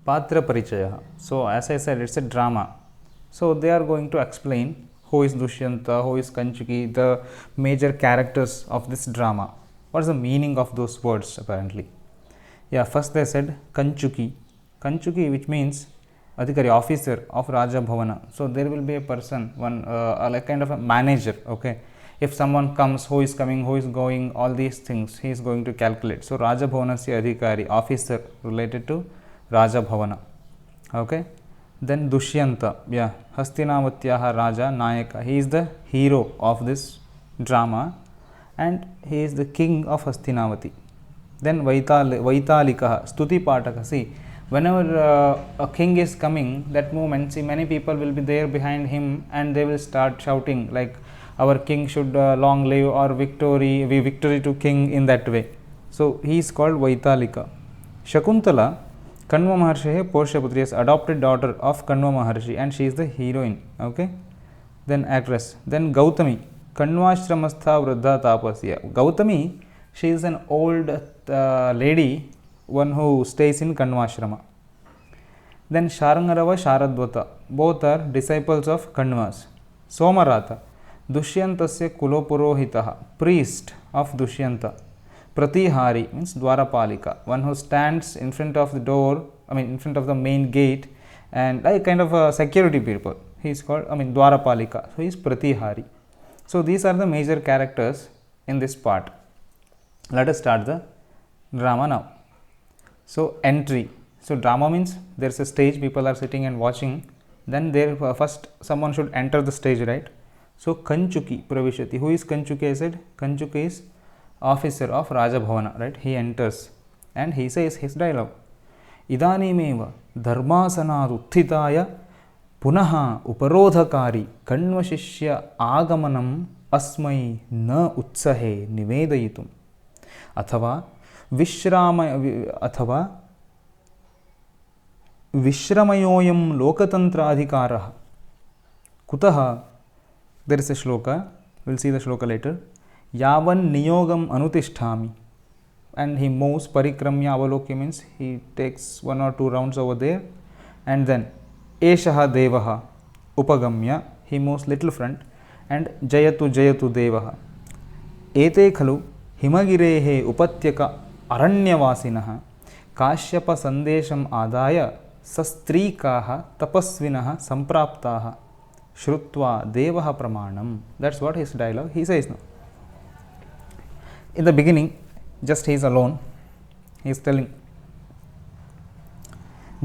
Patra Parichaya. So, as I said, it's a drama. So, they are going to explain who is Dushyanta, who is Kanchuki, the major characters of this drama. What is the meaning of those words apparently? Yeah, first they said Kanchuki. Kanchuki, which means Adhikari, officer of Raja Bhavana. So, there will be a person, one like kind of a manager, okay. If someone comes, who is coming, who is going, all these things, he is going to calculate. So, Raja Bhavanasya Adhikari, officer related to Raja Bhavana. Okay. Then Dushyanta, yeah, Hastinavatiyaha Raja Nayaka. He is the hero of this drama and he is the king of Hastinavati. Then Vaitalika, Stuti Pataka. See, whenever a king is coming, that moment, see, many people will be there behind him and they will start shouting like, our king should long live, or victory to king, in that way. So, he is called Vaitalika. Shakuntala, Kanva Maharshi, Porshaputri, is adopted daughter of Kanva Maharshi and she is the heroine. Okay. Then actress. Then Gautami, Kanvashramastha Vruddha Tapasya. Gautami, she is an old lady, one who stays in Kanvashrama. Then Sharangarava, Sharadvata, both are disciples of Kanvas. Somarata, Dushyantasya Kulopurohitaha, priest of Dushyanta. Pratihari means Dwarapalika, one who stands in front of the door, in front of the main gate, and like kind of a security people. He is called, Dwarapalika. So, he is Pratihari. So, these are the major characters in this part. Let us start the drama now. So, entry. So, drama means there is a stage, people are sitting and watching. Then there first someone should enter the stage, right? So, Kanchuki Pravishati. Who is Kanchuki? I said Kanchuki is officer of Raja Bhavana, right? He enters and he says his dialogue. Idanimeva dharmasanad uttitaya punaha uparodhakari kanvashishya agamanam asmai na utsahe nivedayitum athava vishramayoyam lokatantra adhikarah kutaha. There is a shloka, we will see the shloka later. Yavan niyogam anutisthami, and he moves parikramya avalokya means he takes 1 or 2 rounds over there, and then eshaha devaha upagamya, he moves little front, and jayatu devaha ete khalu himagirehe upatyaka aranyavasinaha kashyapa sandesham adaya sastrikaha tapasvinaha sampraptaha shrutva devaha pramanam. That's what his dialogue he says now. In the beginning, just he is alone, he is telling,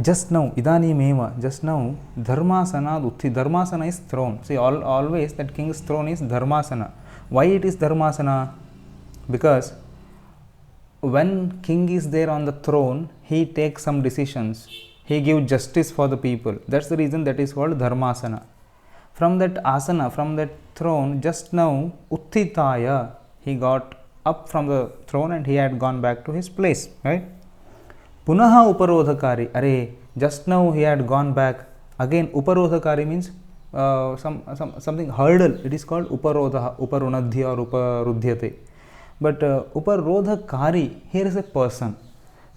just now, idanimeva, just now, dharmasana utti, dharmasana is throne. See, always that king's throne is dharmasana. Why it is dharmasana? Because when king is there on the throne, he takes some decisions, he gives justice for the people. That's the reason that is called dharmasana. From that asana, from that throne, just now, uttitaya, he got up from the throne and he had gone back to his place, right? Punaha uparodhakari, are, just now he had gone back. Again, uparodhakari means something hurdle. It is called uparodha, uparunadhya or uparudhyate. But uparodhakari, here is a person.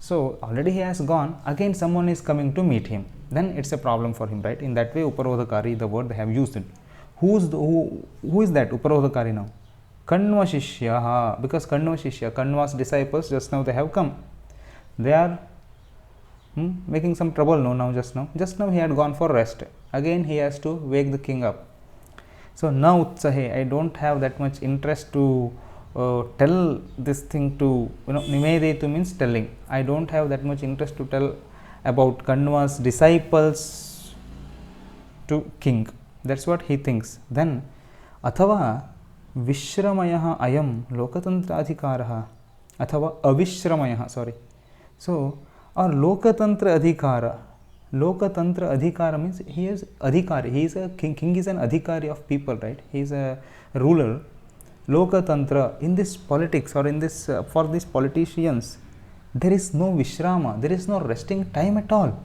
So, already he has gone, again someone is coming to meet him. Then it's a problem for him, right? In that way, uparodhakari, the word they have used it. Who is that uparodhakari now? Kanva Shishya, because Kanva Shishya, Kanva's disciples, just now they have come. They are making some trouble now, just now. Just now he had gone for rest. Again he has to wake the king up. So, now utsahe, I don't have that much interest to tell this thing to, nivedetu means telling. I don't have that much interest to tell about Kanva's disciples to king. That's what he thinks. Then, athava Vishramayah ayam lokatantra adhikaraha athava avishramayah, sorry. So, or lokatantra adhikara means he is adhikari, he is a king. King is an adhikari of people, right? He is a ruler. Lokatantra, in this politics or in this for these politicians, there is no vishrama, there is no resting time at all.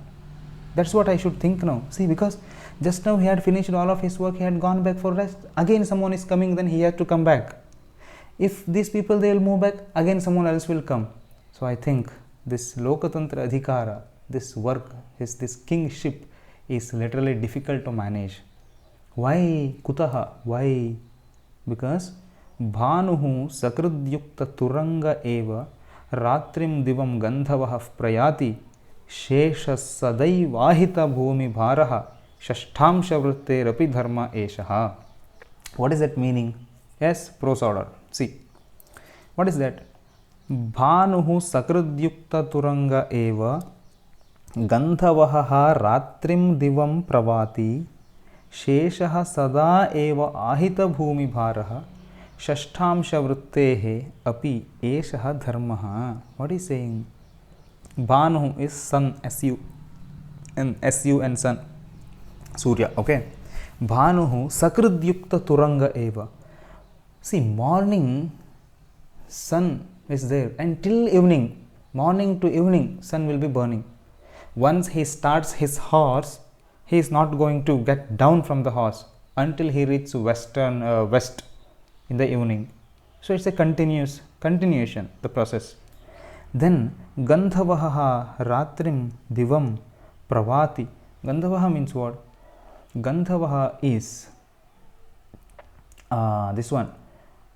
That's what I should think now. See, because just now he had finished all of his work, he had gone back for rest. Again someone is coming, then he has to come back. If these people, they will move back, again someone else will come. So, I think this Lokatantra Adhikara this work, this kingship is literally difficult to manage. Why? Kutaha? Why? Because Bhanuhu sakrudyukta turanga eva ratrim divam gandhavah prayati shesha sadaivahita bhumi bharaha shashtamsha vritterapi dharma eshaha. What is that meaning? Yes, prose order. See, what is that? Bhanuhu sakrudyukta turanga eva gandhavah ratrim divam pravati shesha sada eva ahita bhumi bharaha shashtamsha vrittehe api eshaha dharmaha. What is saying? Bhanuhu is sun, SU and sun, Surya. Okay. Bhanuhu sakrudyukta turanga eva. See, morning sun is there until evening. Morning to evening sun will be burning. Once he starts his horse, he is not going to get down from the horse until he reaches west in the evening. So it's a continuation, the process. Then Gandhavaha Ratrim Divam Pravati. Gandhavaha means what? Gandhavaha is this one,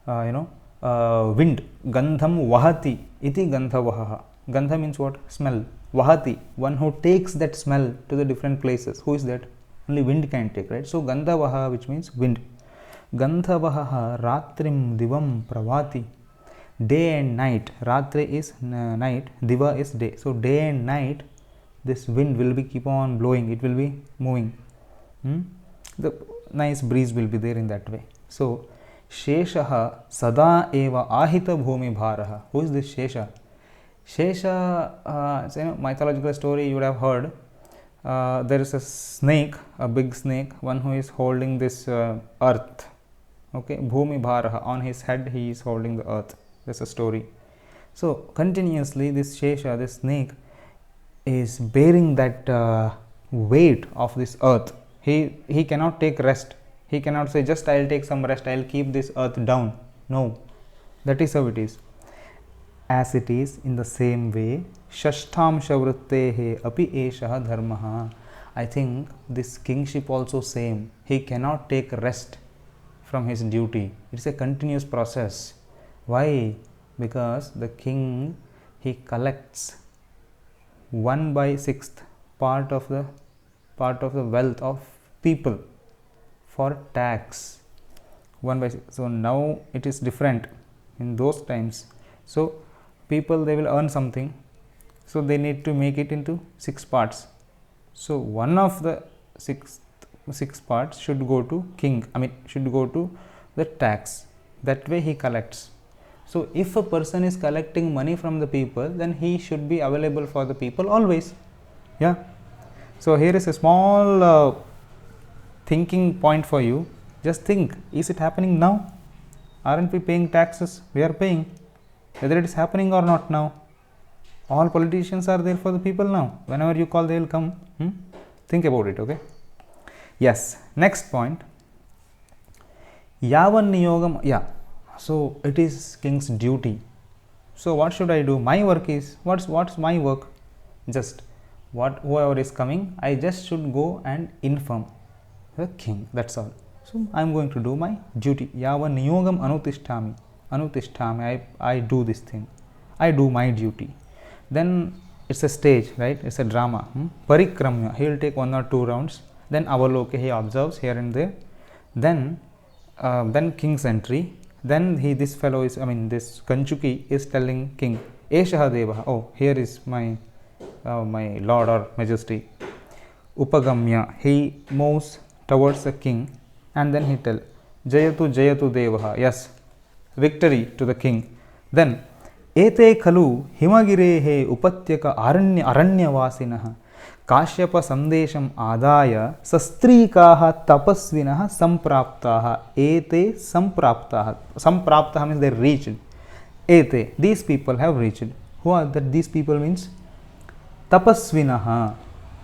wind. Gandham Vahati iti Gandhavaha. Gandha means what? Smell. Vahati, one who takes that smell to the different places. Who is that? Only wind can take, right? So Gandhavaha, which means wind. Gandhavaha Ratrim Divam Pravati. Day and night. Ratri is night, Diva is day. So day and night, this wind will be keep on blowing. It will be moving. The nice breeze will be there in that way. So Sheshaha Sada Eva Ahita Bhumi Bharaha. Who is this Shesha? Shesha, it's a mythological story you would have heard. There is a snake, a big snake, one who is holding this earth. Okay, Bhumi Bharaha. On his head he is holding the earth. That's a story. So continuously this Shesha, this snake, is bearing that weight of this earth. He cannot take rest. He cannot say just I'll take some rest, I'll keep this earth down. No, that is how it is. As it is, in the same way, Shashtamsha vrittehe api eshaha dharmaha. I think this kingship also same. He cannot take rest from his duty. It's a continuous process. Why? Because the king, he collects 1/6 part of the wealth of people for tax. 1/6. So now it is different in those times. So people, they will earn something, so they need to make it into 6 parts. So one of the six parts should go to king. Should go to the tax. That way he collects. So if a person is collecting money from the people, then he should be available for the people always. Yeah. So here is a small thinking point for you. Just think, is it happening now? Aren't we paying taxes? We are paying. Whether it is happening or not now. All politicians are there for the people now. Whenever you call, they will come. Think about it, okay? Yes. Next point. Yavan niyogam. Yeah. So it is king's duty. So what should I do? My work is, what's my work? Just whoever is coming, I just should go and inform the king. That's all. So I am going to do my duty. Yavan niyogam anutishthami. I do this thing. I do my duty. Then it's a stage, right? It's a drama. Parikramya. He will take 1 or 2 rounds. Then avaloke, he observes here and there. Then king's entry. Then this Kanchuki is telling king, Eshaha Devaha. Oh, here is my lord or majesty. Upagamya. He moves towards the king, and then he tell, Jayatu Devaha. Yes, victory to the king. Then Ete khalu himagirehe upatyaka aranyavasinaha Kashyapa sandesham adaya sastrikaha tapasvinaha sampraptaha. Ete sampraptaha. Sampraptaha means they reached. Ete, these people have reached. Who are that? These people means tapasvinaha.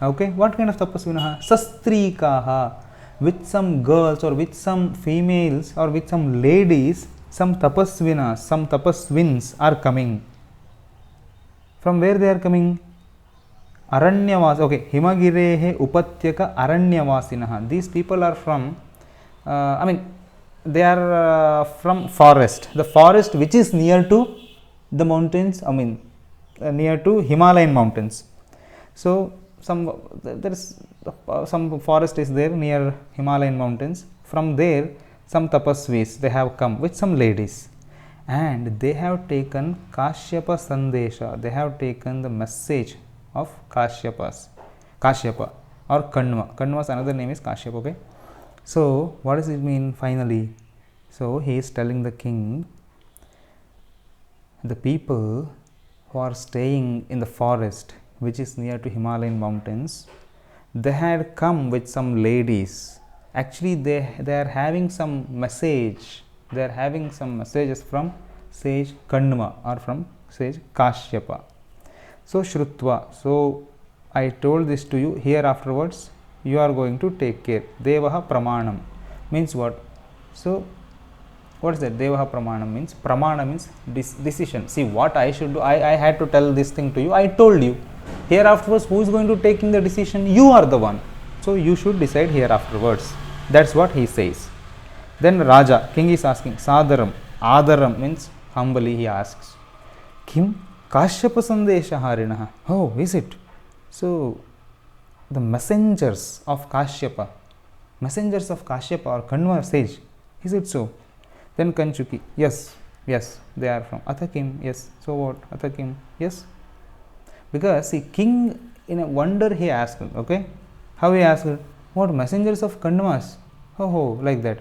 Okay, what kind of tapasvinaha? Sastrikaha. With some girls or with some females or with some ladies, some tapasvinas, some tapasvins are coming. From where they are coming? Aranyavas, okay, Himagirehe Upatyaka Aranyavasinaha. These people are from, I mean, they are from forest. The forest which is near to the mountains, I mean, near to Himalayan mountains. So, there is some forest is there near Himalayan mountains. From there, some tapasvis they have come with some ladies, and they have taken Kashyapa Sandesha. They have taken the message of Kashyapa or Kanva. Kanva's another name is Kashyapa. Okay. So, what does it mean finally? So, he is telling the king, the people who are staying in the forest which is near to Himalayan mountains, they had come with some ladies. Actually, they are having some message. They are having some messages from sage Kanva or from sage Kashyapa. So, Shrutva. So, I told this to you. Here afterwards, you are going to take care. Devaha Pramanam means what? So, what is that? Devaha Pramanam means, Pramana means decision. See, what I should do, I had to tell this thing to you. I told you. Here afterwards, who is going to taking the decision? You are the one. So, you should decide here afterwards. That's what he says. Then Raja, king is asking, Sadaram. Adaram means humbly he asks, Kim Kashyapa Sandesha Harinaha. Oh, is it? So, the messengers of Kashyapa or Kanva sage, is it so? Then Kanchuki, yes, they are from Athakim, yes. So what? Athakim, yes. Because see, king in a wonder he asked, okay. How he asked? What, messengers of Kanvas? Oh, like that.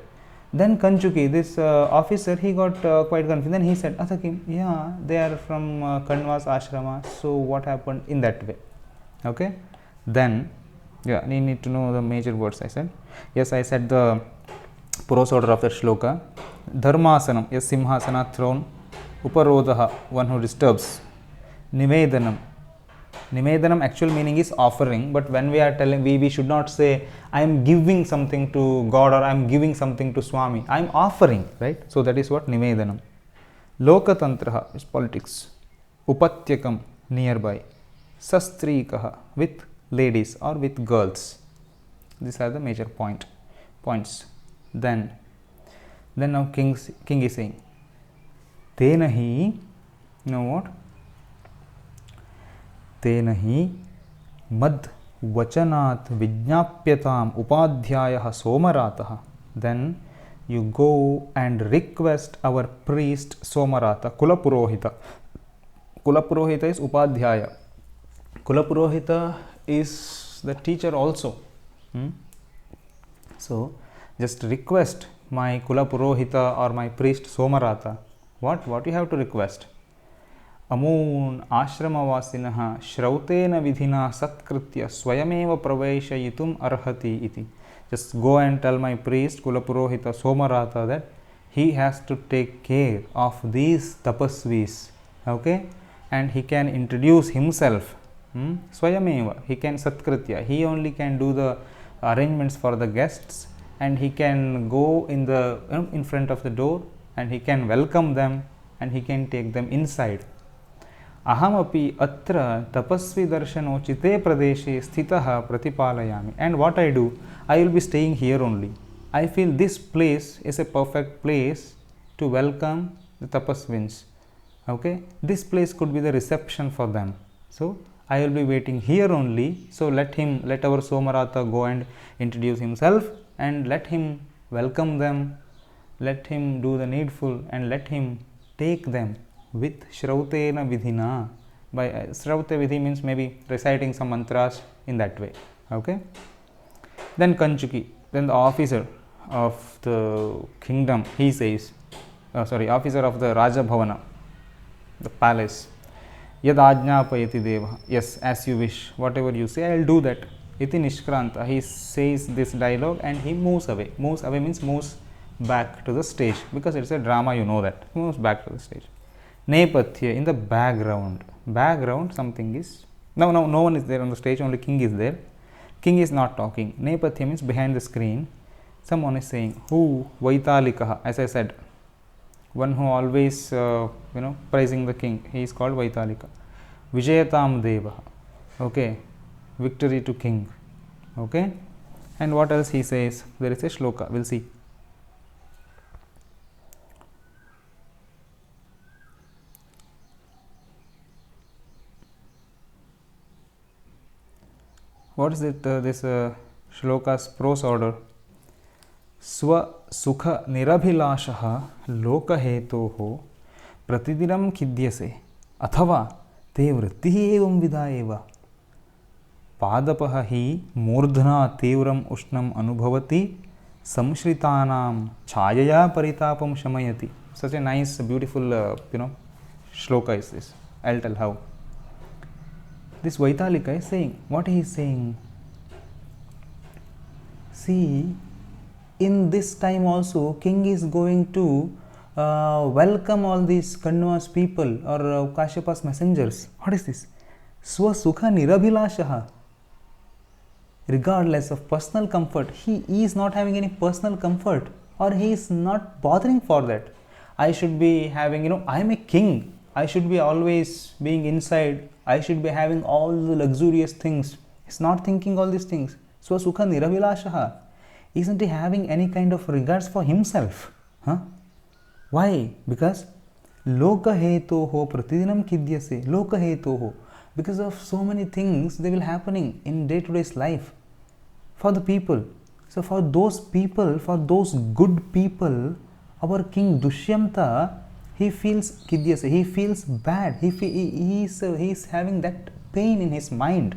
Then Kanchuki, this officer, he got quite confused. Then he said, Athakim, yeah, they are from Kanvas ashrama. So what happened in that way? Okay. Then, yeah, you need to know the major words I said. Yes, I said the prose order of the shloka. Dharmasanam, yes, Simhasana, throne. Uparodha, one who disturbs. Nivedanam. Nivedanam actual meaning is offering, but when we are telling, we should not say I am giving something to God or I am giving something to Swami. I am offering, right? So that is what Nivedanam. Lokatantraha is politics. Upatyakam, nearby. Sastrikaha, with ladies or with girls. These are the major points. Then now king is saying, Tenahi, you know what? Tenahi mad vachanat vijnapyatam upadhyayah somarataha. Then you go and request our priest Somarata, Kulapurohita. Kulapurohita is Upadhyaya. Kulapurohita is the teacher also. So, just request my Kulapurohita or my priest Somarata. What you have to request? Amun ashramavasinaha shrautena vidhina satkritya swayameva praveshayitum arhati iti. Just go and tell my priest Kulapurohita Somarata that he has to take care of these tapasvis, okay, and he can introduce himself. Swayameva, he can satkritya, he only can do the arrangements for the guests, and he can go in front of the door and he can welcome them and he can take them inside. Ahamapi atra tapasvi darshanochite pradeshe sthitaha pratipalayami. And what I do, I will be staying here only. I feel this place is a perfect place to welcome the tapasvins. Okay, this place could be the reception for them. So I will be waiting here only. So let our Somarata go and introduce himself and let him welcome them, let him do the needful and let him take them with Shrautena Vidhina. By Shraute Vidhi means maybe reciting some mantras in that way. Okay. Then Kanchuki, then the officer of the kingdom, he says, officer of the Raja Bhavana, the palace. Yad ajñapayati deva. Yes, as you wish, whatever you say, I will do that. Iti nishkranta. He says this dialogue and he moves away. Moves away means moves back to the stage, because it's a drama, you know that. He moves back to the stage. Nepathya, in the background. Background, something is. No one is there on the stage, only king is there. King is not talking. Nepathya means behind the screen. Someone is saying, who? Vaitalikaha, as I said. One who always, praising the king. He is called Vaitalika. Vijayatam Deva. Okay. victory to king. Okay, and what else he says? There is a shloka, we'll see. What is it? This shloka's prose order. स्व सुख निरभिलाषः लोकहेतोः प्रतिदिनं खिद्यसे अथवा ते वृत्तिः एवं विधा एव पादपः हि मूर्ध्ना तीव्रम् उष्णम् अनुभवति संश्रितानां छायया परितापं शमयति. Such a nice beautiful shloka is this. I'll tell how. This Vaitalika is saying, what he is saying? See, in this time also, king is going to welcome all these Kanva's people or Kashyapa's messengers. What is this? Swasukha nirabhilashaha. Regardless of personal comfort, he is not having any personal comfort, or he is not bothering for that. I should be having, I am a king. I should be always being inside. I should be having all the luxurious things. He's not thinking all these things. Swasukha nirabhilashaha. Isn't he having any kind of regards for himself? Why? Because lokahetoho pratidinam khidyase. Lokahetoho. Because of so many things they will happening in day-to-day life for the people. So for those people, for those good people, our king Dushyanta, he feels khidyase. He feels bad. He is having that pain in his mind.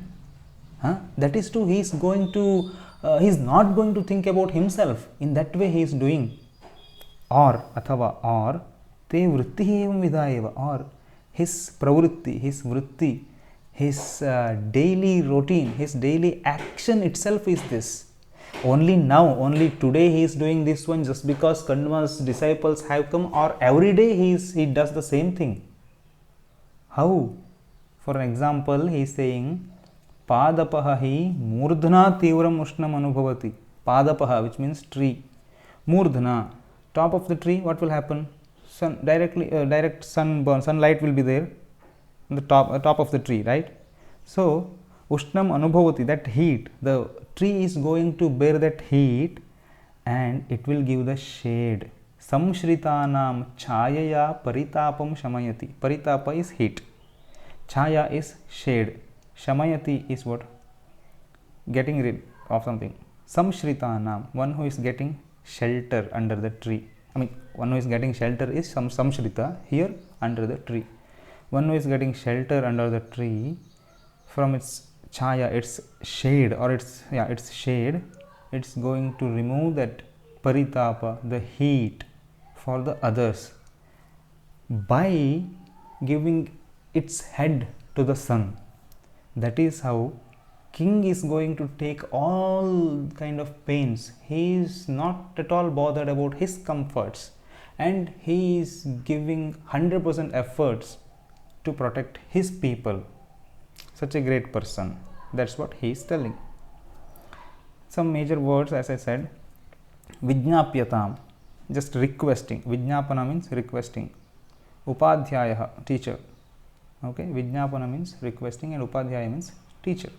That is too. He is going to. He is not going to think about himself. In that way he is doing. Or te vrittihi evam vidha eva. Or his pravritti, his vritti, his daily routine, his daily action itself is this. Only now, only today he is doing this one just because Kanva's disciples have come, or every day he does the same thing. How? For an example, he is saying, Padapaha hi murdhna tivram ushnam anubhavati. Padapaha, which means tree. Murdhna, top of the tree, what will happen? Direct sunburn, sunlight will be there on the top of the tree, right? So, ushnam anubhavati, that heat, the tree is going to bear that heat and it will give the shade. Samshritanam chayaya paritapam shamayati. Paritapa is heat. Chaya is shade. Shamayati is what? Getting rid of something. Samshritanam, one who is getting shelter under the tree. One who is getting shelter is samshrita, here under the tree. One who is getting shelter under the tree from its chaya, its shade, or its shade, it's going to remove that paritapa, the heat for the others, by giving its head to the sun. That is how king is going to take all kind of pains. He is not at all bothered about his comforts, and he is giving 100% efforts to protect his people. Such a great person. That's what he is telling. Some major words, as I said, Vijnapyatam, just requesting. Vijnapana means requesting. Upadhyaya, teacher. Okay, Vijnapana means requesting, and Upadhyaya means teacher.